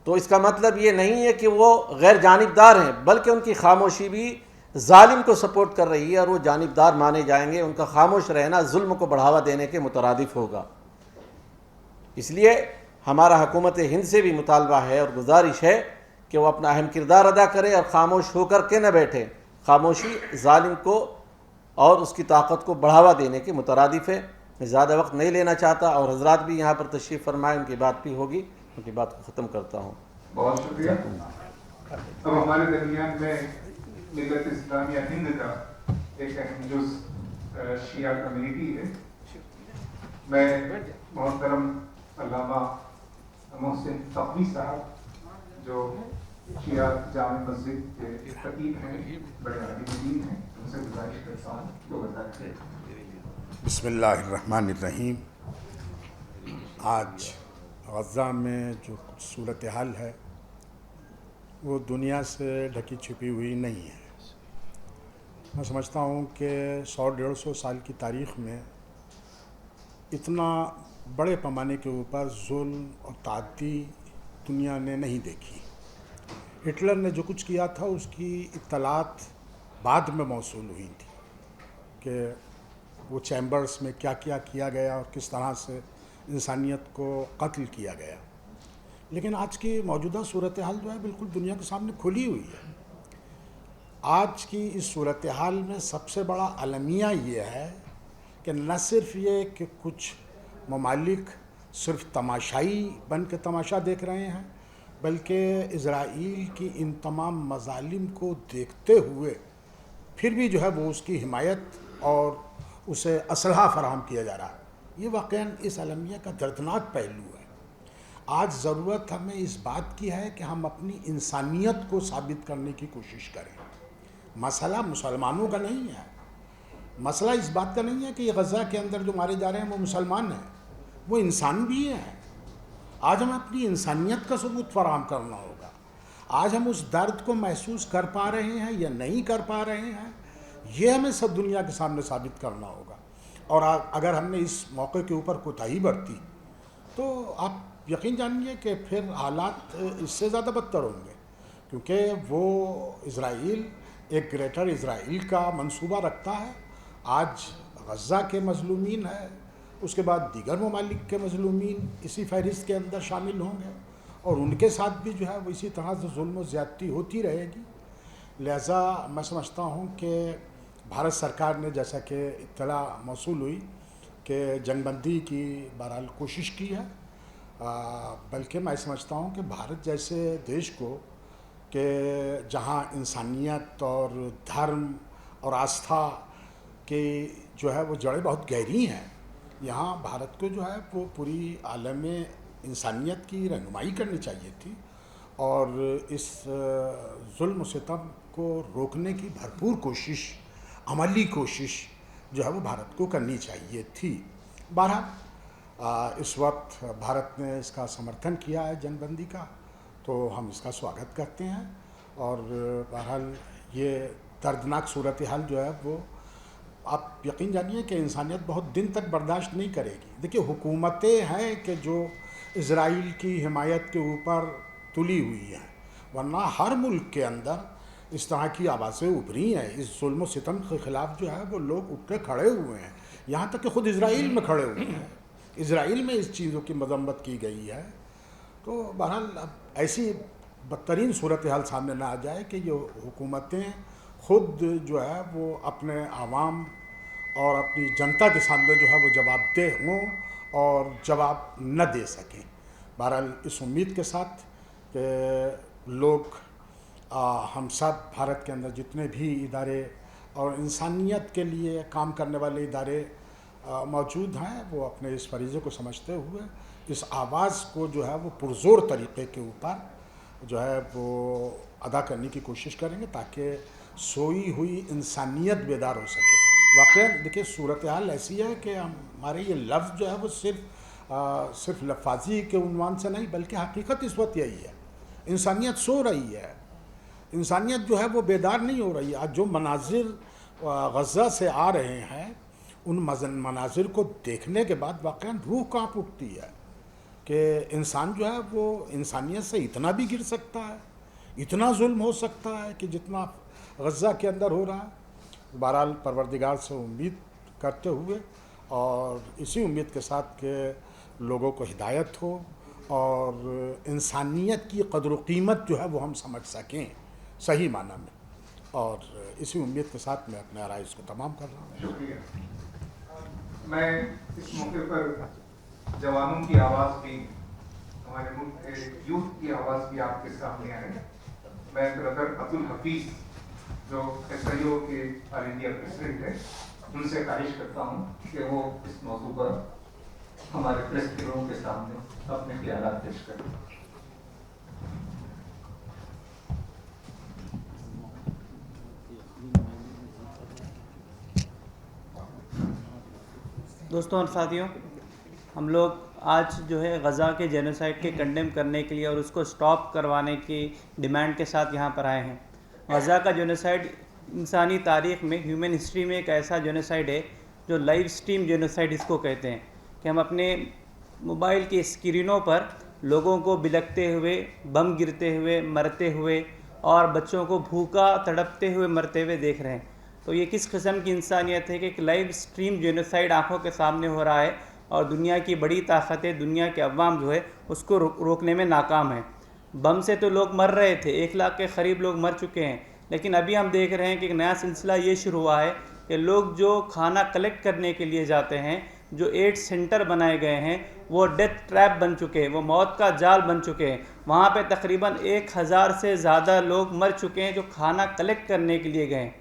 Speaker 5: تو اس کا مطلب یہ نہیں ہے کہ وہ غیر جانبدار ہیں، بلکہ ان کی خاموشی بھی ظالم کو سپورٹ کر رہی ہے، اور وہ جانبدار مانے جائیں گے۔ ان کا خاموش رہنا ظلم کو بڑھاوا دینے کے مترادف ہوگا۔ اس لیے ہمارا حکومت ہند سے بھی مطالبہ ہے اور گزارش ہے کہ وہ اپنا اہم کردار ادا کرے اور خاموش ہو کر کے نہ بیٹھے۔ خاموشی ظالم کو اور اس کی طاقت کو بڑھاوا دینے کے مترادف ہے۔ میں زیادہ وقت نہیں لینا چاہتا، اور حضرات بھی یہاں پر تشریف فرمائیں، ان کی بات بھی ہوگی، ان کی بات کو ختم کرتا ہوں۔
Speaker 2: بہت شکریہ۔ اب ہمارے درمیان میں ملت اسلامیہ ہند کا ایک اہم جز شیعہ کمیونٹی ہے۔ میں محترم علامہ محسن تقوی صاحب جو شیعہ جامع مسجد کے خطیب ہیں، بڑے عالم دین ہیں، ان سے گزارش کرتا ہوں دو وضاحت کریں۔
Speaker 6: بسم اللہ الرحمن الرحیم۔ آج غزہ میں جو صورتحال ہے وہ دنیا سے ڈھکی چھپی ہوئی نہیں ہے۔ میں سمجھتا ہوں کہ 100-150 سال کی تاریخ میں اتنا بڑے پیمانے کے اوپر ظلم اور تعدی دنیا نے نہیں دیکھی۔ ہٹلر نے جو کچھ کیا تھا اس کی اطلاعات بعد میں موصول ہوئی تھی کہ وہ چیمبرز میں کیا کیا گیا اور کس طرح سے انسانیت کو قتل کیا گیا۔ لیکن آج کی موجودہ صورتحال جو ہے بالکل دنیا کے سامنے کھلی ہوئی ہے۔ آج کی اس صورتحال میں سب سے بڑا المیہ یہ ہے کہ نہ صرف یہ کہ کچھ ممالک صرف تماشائی بن کے تماشا دیکھ رہے ہیں، بلکہ اسرائیل کی ان تمام مظالم کو دیکھتے ہوئے پھر بھی جو ہے وہ اس کی حمایت اور اسے اسلحہ فراہم کیا جا رہا ہے۔ یہ واقعاً اس المیہ کا دردناک پہلو ہے۔ آج ضرورت ہمیں اس بات کی ہے کہ ہم اپنی انسانیت کو ثابت کرنے کی کوشش کریں۔ مسئلہ مسلمانوں کا نہیں ہے، مسئلہ اس بات کا نہیں ہے کہ یہ غزہ کے اندر جو مارے جا رہے ہیں وہ مسلمان ہیں، وہ انسان بھی ہیں۔ آج ہمیں اپنی انسانیت کا ثبوت فراہم کرنا ہوگا۔ آج ہم اس درد کو محسوس کر پا رہے ہیں یا نہیں کر پا رہے ہیں، یہ ہمیں سب دنیا کے سامنے ثابت کرنا ہوگا۔ اور اگر ہم نے اس موقع کے اوپر کوتاہی برتی تو آپ یقین جانیے کہ پھر حالات اس سے زیادہ بدتر ہوں گے، کیونکہ وہ اسرائیل ایک گریٹر اسرائیل کا منصوبہ رکھتا ہے۔ آج غزہ کے مظلومین ہیں، اس کے بعد دیگر ممالک کے مظلومین اسی فہرست کے اندر شامل ہوں گے، اور ان کے ساتھ بھی جو ہے وہ اسی طرح سے ظلم و زیادتی ہوتی رہے گی۔ لہٰذا میں سمجھتا ہوں کہ بھارت سرکار نے جیسا کہ اطلاع موصول ہوئی کہ جنگ بندی کی بہرحال کوشش کی ہے، بلکہ میں سمجھتا ہوں کہ بھارت جیسے دیش کو کہ جہاں انسانیت اور دھرم اور آستھا کی جو ہے وہ جڑیں بہت گہری ہیں، یہاں بھارت کو جو ہے وہ پوری عالم انسانیت کی رہنمائی کرنی چاہیے تھی، اور اس ظلم و ستم کو روکنے کی بھرپور کوشش، عملی کوشش جو ہے وہ بھارت کو کرنی چاہیے تھی۔ بہرحال اس وقت بھارت نے اس کا سمرتھن کیا ہے جنگ بندی کا، تو ہم اس کا سواگت کرتے ہیں، اور بہرحال یہ دردناک صورتحال جو ہے وہ آپ یقین جانیے کہ انسانیت بہت دن تک برداشت نہیں کرے گی۔ دیکھیے حکومتیں ہیں کہ جو اسرائیل کی حمایت کے اوپر تلی ہوئی ہیں، ورنہ ہر ملک کے اندر اس طرح کی آوازیں ابھری ہیں، اس ظلم و ستم کے خلاف جو ہے وہ لوگ اٹھ کے کھڑے ہوئے ہیں، یہاں تک کہ خود اسرائیل میں کھڑے ہوئے ہیں، اسرائیل میں اس چیزوں کی مذمت کی گئی ہے۔ تو بہرحال اب ایسی بدترین صورتحال سامنے نہ آ جائے کہ یہ حکومتیں خود جو ہے وہ اپنے عوام اور اپنی جنتا کے سامنے جو ہے وہ جواب دہ ہوں اور جواب نہ دے سکیں۔ بہرحال اس امید کے ساتھ کہ لوگ ہم سب بھارت کے اندر جتنے بھی ادارے اور انسانیت کے لیے کام کرنے والے ادارے موجود ہیں، وہ اپنے اس فریضے کو سمجھتے ہوئے اس آواز کو جو ہے وہ پرزور طریقے کے اوپر جو ہے وہ ادا کرنے کی کوشش کریں گے، تاکہ سوئی ہوئی انسانیت بیدار ہو سکے۔ واقعاً دیکھیے صورتحال ایسی ہے کہ ہمارے یہ لفظ جو ہے وہ صرف لفاظی کے عنوان سے نہیں، بلکہ حقیقت اس وقت یہی ہے، انسانیت سو رہی ہے، انسانیت جو ہے وہ بیدار نہیں ہو رہی ہے۔ آج جو مناظر غزہ سے آ رہے ہیں، ان مناظر کو دیکھنے کے بعد واقعاً روح کانپ اٹھتی ہے کہ انسان جو ہے وہ انسانیت سے اتنا بھی گر سکتا ہے، اتنا ظلم ہو سکتا ہے کہ جتنا غزہ کے اندر ہو رہا ہے۔ بہرحال پروردگار سے امید کرتے ہوئے اور اسی امید کے ساتھ کہ لوگوں کو ہدایت ہو اور انسانیت کی قدر و قیمت جو ہے وہ ہم سمجھ سکیں صحیح معنی میں، اور اسی امید کے ساتھ میں اپنے آرائز کو تمام کر رہا ہوں۔
Speaker 2: شکریہ۔ میں اس موقع پر جوانوں کی آواز بھی، ہمارے ملک کے یوتھ کی آواز بھی آپ کے سامنے آئے۔ میں برادر عبدالحفیظ جو ایس آئی او کے آل انڈیا پریزیڈنٹ ہیں، ان سے خواہش کرتا ہوں کہ وہ اس موضوع پر ہمارے پریس بیورو کے سامنے اپنے خیالات پیش کریں۔
Speaker 7: دوستوں اور ساتھیوں، ہم لوگ آج جو ہے غزہ کے جینوسائیڈ کے کنڈیم کرنے کے لیے اور اس کو سٹاپ کروانے کی ڈیمانڈ کے ساتھ یہاں پر آئے ہیں۔ غزہ کا جینوسائیڈ انسانی تاریخ میں، ہیومن ہسٹری میں ایک ایسا جینوسائیڈ ہے جو لائیو سٹریم جینوسائیڈ اس کو کہتے ہیں، کہ ہم اپنے موبائل کی اسکرینوں پر لوگوں کو بلکتے ہوئے، بم گرتے ہوئے، مرتے ہوئے اور بچوں کو بھوکا تڑپتے ہوئے مرتے ہوئے دیکھ رہے ہیں۔ تو یہ کس قسم کی انسانیت ہے کہ ایک لائیو سٹریم جینوسائیڈ آنکھوں کے سامنے ہو رہا ہے، اور دنیا کی بڑی طاقتیں، دنیا کے عوام جو ہے اس کو روکنے میں ناکام ہیں۔ بم سے تو لوگ مر رہے تھے، 1 لاکھ کے قریب لوگ مر چکے ہیں، لیکن ابھی ہم دیکھ رہے ہیں کہ ایک نیا سلسلہ یہ شروع ہوا ہے کہ لوگ جو کھانا کلیکٹ کرنے کے لیے جاتے ہیں، جو ایڈ سینٹر بنائے گئے ہیں، وہ ڈیتھ ٹریپ بن چکے ہیں، وہ موت کا جال بن چکے ہیں۔ وہاں پہ تقریباً 1000 سے زیادہ لوگ مر چکے ہیں جو کھانا کلیکٹ کرنے کے لیے گئے ہیں،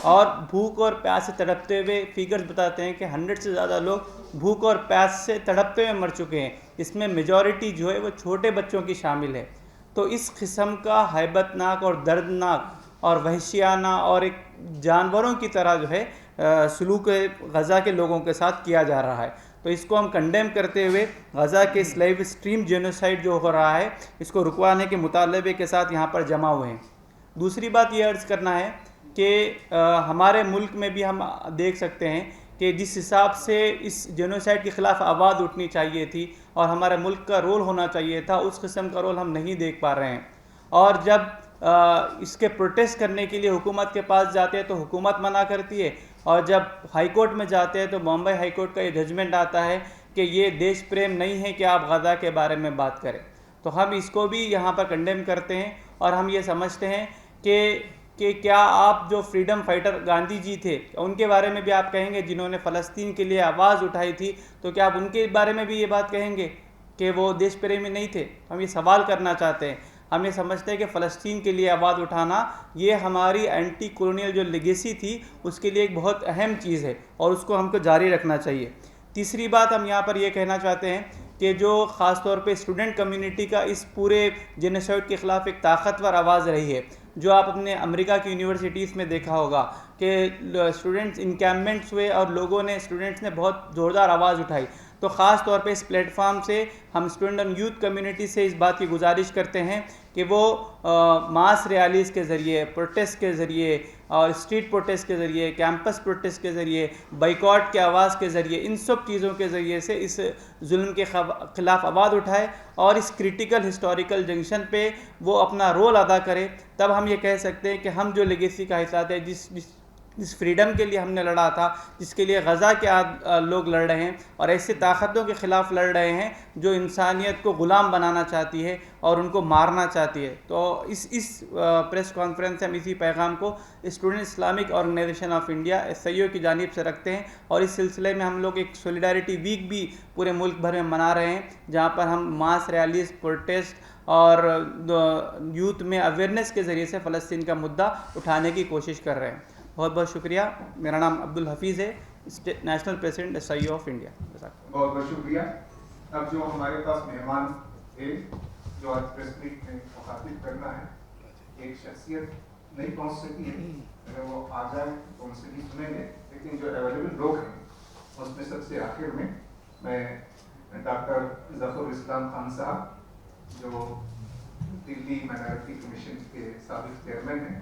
Speaker 7: اور بھوک اور پیاس سے تڑپتے ہوئے فیگرز بتاتے ہیں کہ 100 سے زیادہ لوگ بھوک اور پیاس سے تڑپتے ہوئے مر چکے ہیں۔ اس میں میجورٹی جو ہے وہ چھوٹے بچوں کی شامل ہے۔ تو اس قسم کا ہیبت ناک اور دردناک اور وحشیانہ اور ایک جانوروں کی طرح جو ہے سلوک غزہ کے لوگوں کے ساتھ کیا جا رہا ہے۔ تو اس کو ہم کنڈیم کرتے ہوئے غزہ کے اس لائیو سٹریم جینوسائیڈ جو ہو رہا ہے، اس کو رکوانے کے مطالبے کے ساتھ یہاں پر جمع ہوئے ہیں۔ دوسری بات یہ عرض کرنا ہے کہ ہمارے ملک میں بھی ہم دیکھ سکتے ہیں کہ جس حساب سے اس جینوسائیڈ کے خلاف آواز اٹھنی چاہیے تھی اور ہمارے ملک کا رول ہونا چاہیے تھا، اس قسم کا رول ہم نہیں دیکھ پا رہے ہیں۔ اور جب اس کے پروٹیسٹ کرنے کے لیے حکومت کے پاس جاتے ہیں تو حکومت منع کرتی ہے، اور جب ہائی کورٹ میں جاتے ہیں تو بامبے ہائی کورٹ کا یہ ججمنٹ آتا ہے کہ یہ دیش پریم نہیں ہے کہ آپ غزہ کے بارے میں بات کریں۔ تو ہم اس کو بھی یہاں پر کنڈیم کرتے ہیں، اور ہم یہ سمجھتے ہیں کہ کیا آپ جو فریڈم فائٹر گاندھی جی تھے، ان کے بارے میں بھی آپ کہیں گے جنہوں نے فلسطین کے لیے آواز اٹھائی تھی، تو کیا آپ ان کے بارے میں بھی یہ بات کہیں گے کہ وہ دیش پریمی نہیں تھے؟ ہم یہ سوال کرنا چاہتے ہیں۔ ہم یہ سمجھتے ہیں کہ فلسطین کے لیے آواز اٹھانا یہ ہماری اینٹی کولونیل جو لیگیسی تھی اس کے لیے ایک بہت اہم چیز ہے، اور اس کو ہم کو جاری رکھنا چاہیے۔ تیسری بات ہم یہاں پر یہ کہنا چاہتے ہیں کہ جو خاص طور پہ اسٹوڈنٹ کمیونٹی کا اس پورے جینوسائیڈ کے خلاف ایک طاقتور آواز رہی ہے، جو آپ اپنے امریکہ کی یونیورسٹیز میں دیکھا ہوگا کہ اسٹوڈنٹس انکیمپمنٹس ہوئے اور لوگوں نے اسٹوڈنٹس نے بہت زوردار آواز اٹھائی. تو خاص طور پہ اس پلیٹ فارم سے ہم اسٹوڈنٹ اور یوتھ کمیونٹی سے اس بات کی گزارش کرتے ہیں کہ وہ ماس ریالیز کے ذریعے, پروٹیسٹ کے ذریعے اور اسٹریٹ پروٹیسٹ کے ذریعے, کیمپس پروٹیسٹ کے ذریعے, بائیکاٹ کے آواز کے ذریعے, ان سب چیزوں کے ذریعے سے اس ظلم کے خلاف آواز اٹھائے اور اس کریٹیکل ہسٹوریکل جنکشن پہ وہ اپنا رول ادا کرے. تب ہم یہ کہہ سکتے ہیں کہ ہم جو لیگیسی کا حصہ تھے, جس فریڈم کے لیے ہم نے لڑا تھا, جس کے لیے غزہ کے لوگ لڑ رہے ہیں اور ایسے طاقتوں کے خلاف لڑ رہے ہیں جو انسانیت کو غلام بنانا چاہتی ہے اور ان کو مارنا چاہتی ہے. تو اس پریس کانفرنس سے ہم اسی پیغام کو student Islamic organization of India SIO کی جانب سے رکھتے ہیں, اور اس سلسلے میں ہم لوگ ایک سولیڈارٹی ویک بھی پورے ملک بھر میں منا رہے ہیں, جہاں پر ہم ماس ریلیز, پروٹیسٹ اور یوتھ میں اویئرنیس کے ذریعے سے فلسطین کا مدعا اٹھانے کی کوشش کر رہے ہیں. بہت بہت شکریہ. میرا نام عبدالحفیظ ہے, national president SIO of India.
Speaker 2: بہت بہت شکریہ. اب جو ہمارے پاس مہمان ہے جو آج پریس میٹ میں مخاطب کرنا ہے, ایک شخصیت نہیں پہنچ سکی ہے, اگر وہ آ جائے تو ان سے بھی سنیں گے, لیکن جو اویلیبل لوگ ہیں اس میں سب سے آخر میں ڈاکٹر ظفر الاسلام خان صاحب جو دلی مائنارٹی کمیشن کے سابق چیئرمین ہیں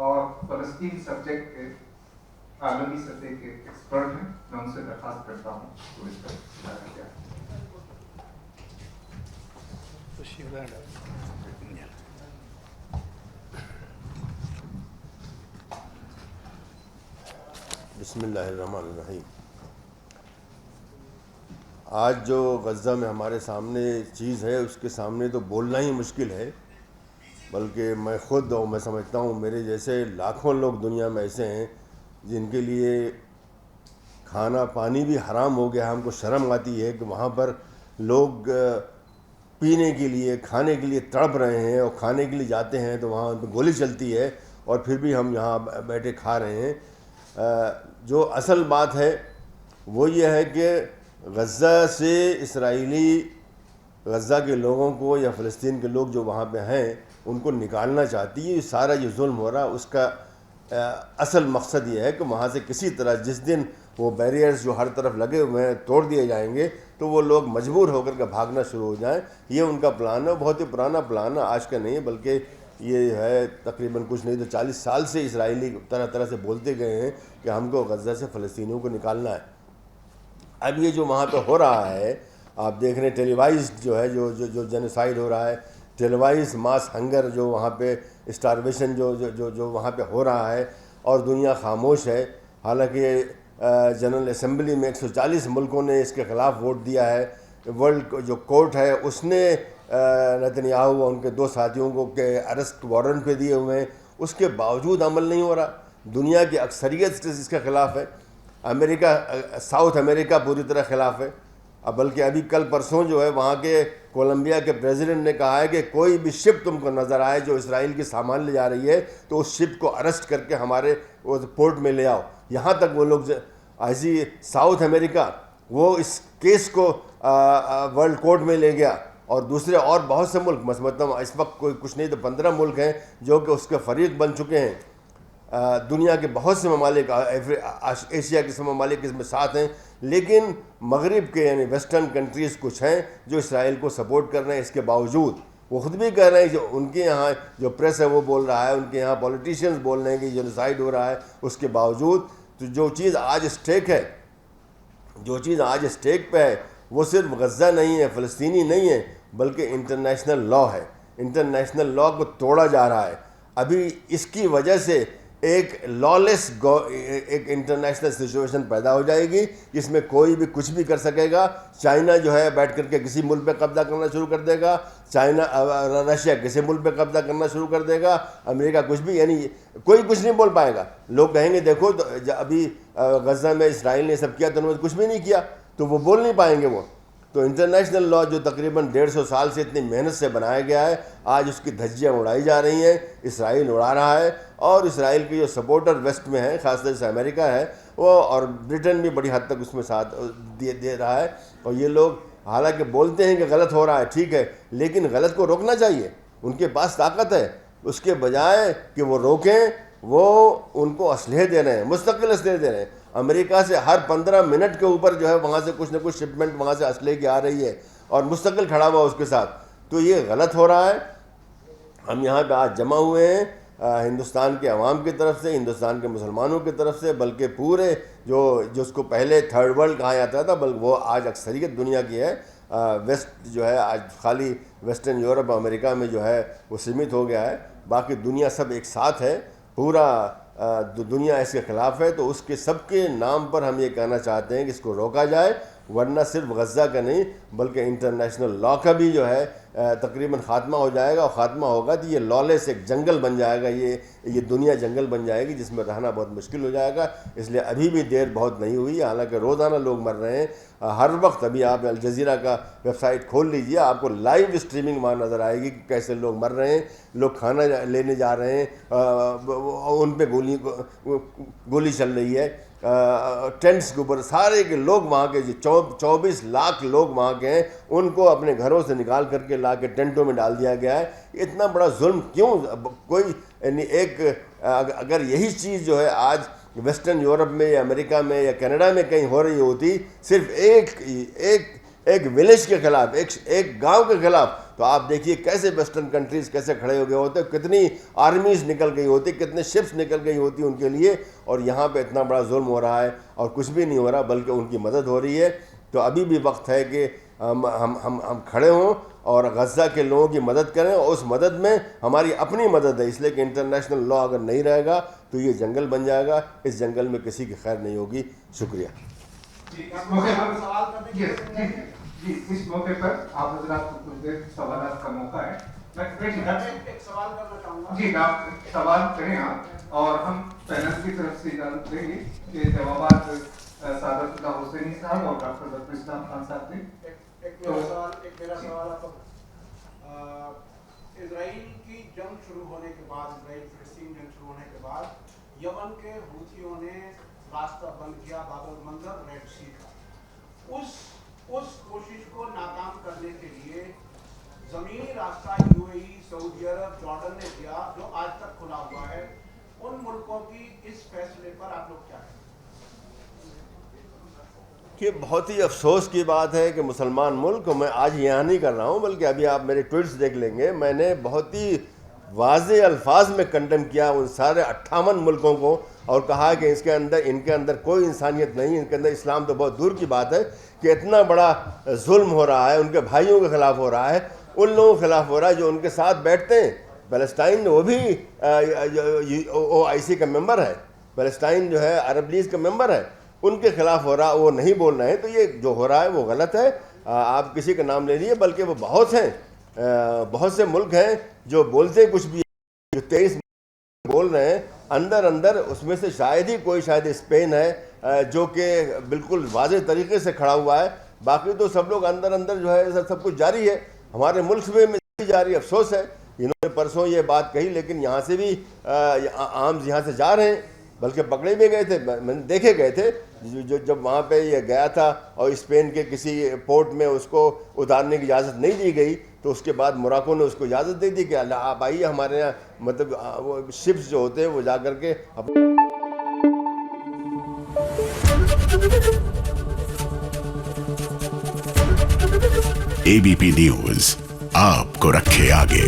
Speaker 2: اور فلسطین سبجیکٹ کے عالمی سطح کے ایکسپرٹ ہیں, میں ان سے درخواست کرتا ہوں تو اس پر کیا
Speaker 8: بسم اللہ الرحمن الرحیم. آج جو غزہ میں ہمارے سامنے چیز ہے اس کے سامنے تو بولنا ہی مشکل ہے, بلکہ میں خود اور میں سمجھتا ہوں میرے جیسے لاکھوں لوگ دنیا میں ایسے ہیں جن کے لیے کھانا پانی بھی حرام ہو گیا. ہم کو شرم آتی ہے کہ وہاں پر لوگ پینے کے لیے, کھانے کے لیے تڑپ رہے ہیں, اور کھانے کے لیے جاتے ہیں تو وہاں پہ گولی چلتی ہے اور پھر بھی ہم یہاں بیٹھے کھا رہے ہیں. جو اصل بات ہے وہ یہ ہے کہ غزہ سے غزہ کے لوگوں کو یا فلسطین کے لوگ جو وہاں پہ ہیں ان کو نکالنا چاہتی ہے. سارا جو ظلم ہو رہا اس کا اصل مقصد یہ ہے کہ وہاں سے کسی طرح جس دن وہ بیریئرز جو ہر طرف لگے ہوئے ہیں توڑ دیے جائیں گے تو وہ لوگ مجبور ہو کر کے بھاگنا شروع ہو جائیں. یہ ان کا پلان ہے, بہت ہی پرانا پلان ہے, آج کا نہیں ہے, بلکہ یہ ہے تقریباً کچھ نہیں تو 40 سال سے اسرائیلی طرح طرح سے بولتے گئے ہیں کہ ہم کو غزہ سے فلسطینیوں کو نکالنا ہے. اب یہ جو وہاں پہ ہو رہا ہے آپ دیکھ رہے ہیں, ٹیلی وائزڈ جو ہے جو جینوسائیڈ ہو رہا ہے, ٹیلی وائز ماس ہنگر جو وہاں پہ اسٹارویشن جو وہاں پہ ہو رہا ہے, اور دنیا خاموش ہے. حالانکہ جنرل اسمبلی میں 140 ملکوں نے اس کے خلاف ووٹ دیا ہے. ورلڈ جو کورٹ ہے اس نے نتنیاہو اور ان کے 2 ساتھیوں کو کہ ارسٹ وارنٹ پہ دیے ہوئے ہیں, اس کے باوجود عمل نہیں ہو رہا. دنیا کی اکثریت اس کے خلاف ہے. امریکہ, ساؤتھ امریکہ پوری طرح خلاف ہے. بلکہ ابھی کل پرسوں جو ہے وہاں کے کولمبیا کے پریزیڈنٹ نے کہا ہے کہ کوئی بھی شپ تم کو نظر آئے جو اسرائیل کی سامان لے جا رہی ہے تو اس شپ کو ارسٹ کر کے ہمارے پورٹ میں لے آؤ. یہاں تک وہ لوگ ایسی ساؤتھ امریکہ وہ اس کیس کو ورلڈ کورٹ میں لے گیا, اور دوسرے اور بہت سے ملک, میں سمجھتا ہوں اس وقت کوئی کچھ نہیں تو 15 ملک ہیں جو کہ اس کے فریق بن چکے ہیں. دنیا کے بہت سے ممالک, ایشیا کے ممالک اس میں ساتھ ہیں, لیکن مغرب کے یعنی ویسٹرن کنٹریز کچھ ہیں جو اسرائیل کو سپورٹ کر رہے ہیں. اس کے باوجود وہ خود بھی کہہ رہے ہیں, جو ان کے یہاں جو پریس ہے وہ بول رہا ہے, ان کے یہاں پولیٹیشینز بول رہے ہیں کہ جینوسائیڈ ہو رہا ہے. اس کے باوجود تو جو چیز آج اسٹیک ہے, جو چیز آج اسٹیک پہ ہے وہ صرف غزہ نہیں ہے, فلسطینی نہیں ہے, بلکہ انٹرنیشنل لا ہے. انٹرنیشنل لا کو توڑا جا رہا ہے. ابھی اس کی وجہ سے ایک لالیس ایک انٹرنیشنل سچویشن پیدا ہو جائے گی جس میں کوئی بھی کچھ بھی کر سکے گا. چائنا جو ہے بیٹھ کر کے کسی ملک پہ قبضہ کرنا شروع کر دے گا, رشیا کسی ملک پہ قبضہ کرنا شروع کر دے گا, امریکہ کچھ بھی, یعنی کوئی کچھ نہیں بول پائے گا. لوگ کہیں گے دیکھو ابھی غزہ میں اسرائیل نے سب کیا تو انہوں نے کچھ بھی نہیں کیا, تو وہ بول نہیں پائیں گے وہ. تو انٹرنیشنل لا جو تقریباً 150 سال سے اتنی محنت سے بنایا گیا ہے, آج اس کی دھجیاں اڑائی جا رہی ہیں. اسرائیل اڑا رہا ہے, اور اسرائیل کے جو سپورٹر ویسٹ میں ہیں, خاص طور سے امریکہ ہے وہ, اور برٹن بھی بڑی حد تک اس میں ساتھ دے رہا ہے. اور یہ لوگ حالانکہ بولتے ہیں کہ غلط ہو رہا ہے, ٹھیک ہے, لیکن غلط کو روکنا چاہیے. ان کے پاس طاقت ہے, اس کے بجائے کہ وہ روکیں وہ ان کو اسلحے دے رہے ہیں, مستقل اسلحے دے رہے ہیں. امریکہ سے ہر 15 منٹ کے اوپر جو ہے وہاں سے کچھ نہ کچھ شپمنٹ وہاں سے اسلحے کی آ رہی ہے اور مستقل کھڑا ہوا اس کے ساتھ. تو یہ غلط ہو رہا ہے. ہم یہاں پہ آج جمع ہوئے ہیں ہندوستان کے عوام کی طرف سے, ہندوستان کے مسلمانوں کی طرف سے, بلکہ پورے جو اس کو پہلے تھرڈ ورلڈ کہا جاتا تھا بلکہ وہ آج اکثریت دنیا کی ہے. ویسٹ جو ہے آج خالی ویسٹرن یورپ امریکہ میں جو ہے وہ سمت ہو گیا ہے, باقی دنیا سب ایک ساتھ ہے, پورا دنیا اس کے خلاف ہے. تو اس کے سب کے نام پر ہم یہ کہنا چاہتے ہیں کہ اس کو روکا جائے, ورنہ صرف غزہ کا نہیں بلکہ انٹرنیشنل لا کا بھی جو ہے تقریباً خاتمہ ہو جائے گا. اور خاتمہ ہوگا تو یہ لالیس ایک جنگل بن جائے گا, یہ دنیا جنگل بن جائے گی جس میں رہنا بہت مشکل ہو جائے گا. اس لیے ابھی بھی دیر بہت نہیں ہوئی, حالانکہ روزانہ لوگ مر رہے ہیں ہر وقت. ابھی آپ الجزیرہ کا ویب سائٹ کھول لیجئے, آپ کو لائیو اسٹریمنگ وہاں نظر آئے گی کہ کیسے لوگ مر رہے ہیں, لوگ کھانا لینے جا رہے ہیں, ان پہ گولی چل رہی ہے, ٹینٹس کے اوپر سارے کے لوگ وہاں کے 24 لاکھ لوگ وہاں کے ہیں, ان کو اپنے گھروں سے نکال کر کے لا کے ٹینٹوں میں ڈال دیا گیا ہے. اتنا بڑا ظلم کیوں؟ کوئی یعنی اگر یہی چیز جو ہے آج ویسٹرن یورپ میں یا امریکہ میں یا کینیڈا میں کہیں ہو رہی ہوتی, صرف ایک ولیج کے خلاف, ایک گاؤں کے خلاف, تو آپ دیکھیے کیسے ویسٹرن کنٹریز کیسے کھڑے ہو گئے ہوتے, کتنی آرمیز نکل گئی ہوتی, کتنے شپس نکل گئی ہوتی ان کے لیے. اور یہاں پہ اتنا بڑا ظلم ہو رہا ہے اور کچھ بھی نہیں ہو رہا بلکہ ان کی مدد ہو رہی ہے. تو ابھی بھی وقت ہے کہ ہم کھڑے ہوں اور غزہ کے لوگوں کی مدد کریں, اور اس مدد میں ہماری اپنی مدد ہے, اس لیے کہ انٹرنیشنل لا اگر نہیں رہے گا تو یہ جنگل بن جائے گا, اس جنگل میں کسی کی خیر نہیں ہوگی. شکریہ.
Speaker 2: اس موقع پر آپ حضرات کو کچھ دیر سوالات کا موقع ہے. میں ایک سوال کرنا چاہوں گا. جی آپ سوال کریں آپ, اور ہم پینل کی طرف سے اجازت دیں گے کہ جوابات سعادت اللہ حسینی صاحب اور ڈاکٹر ظفر اسلام خان صاحب دیں.
Speaker 9: ایک میرا سوال آپ اسرائیل کی جنگ شروع ہونے کے بعد, اسرائیل فلسطین جنگ شروع ہونے کے بعد یمن کے حوثیوں نے راستہ بند کیا باب المندب ریڈ سی کا. اس کوشش کو ناکام کرنے کے لیے زمینی راستہ you a E, Saudi Arab, Jordan نے دیا جو آج تک کھلا ہوا ہے. ان ملکوں کی اس فیصلے پر آپ لوگ کیا کہیں؟
Speaker 8: کہ بہت ہی افسوس کی بات ہے کہ مسلمان ملک, میں آج یہاں نہیں کر رہا ہوں بلکہ ابھی آپ میرے ٹویٹس دیکھ لیں گے, میں نے بہت ہی واضح الفاظ میں کنڈم کیا ان سارے 58 ملکوں کو اور کہا کہ ان کے اندر کوئی انسانیت نہیں, ان کے اندر اسلام تو بہت دور کی بات ہے, کہ اتنا بڑا ظلم ہو رہا ہے, ان کے بھائیوں کے خلاف ہو رہا ہے, ان لوگوں کے خلاف ہو رہا ہے جو ان کے ساتھ بیٹھتے ہیں. پیلسٹائن وہ بھی OIC کا ممبر ہے, پیلسٹائن جو ہے عرب لیگ کا ممبر ہے, ان کے خلاف ہو رہا, وہ نہیں بول رہے ہیں. تو یہ جو ہو رہا ہے وہ غلط ہے. آپ کسی کا نام لے لیے, بلکہ وہ بہت ہیں, بہت سے ملک ہیں جو بولتے کچھ بھی, جو 23 بول رہے ہیں اندر اس میں سے شاید اسپین ہے جو کہ بالکل واضح طریقے سے کھڑا ہوا ہے. باقی تو سب لوگ اندر جو ہے سب کچھ جاری ہے, ہمارے ملک میں جاری. افسوس ہے انہوں نے پرسوں یہ بات کہی, لیکن یہاں سے بھی آرمز یہاں سے جا رہے ہیں, بلکہ پکڑے بھی گئے تھے, دیکھے گئے تھے جب وہاں پہ یہ گیا تھا اور اسپین کے کسی پورٹ میں اس کو اتارنے کی اجازت نہیں دی گئی, تو اس کے بعد موراکو نے اس کو اجازت دے دی کہ آپ آئیے ہمارے یہاں, مطلب وہ شپس جو ہوتے ہیں وہ جا کر کے
Speaker 10: ABP نیوز آپ کو رکھے آگے.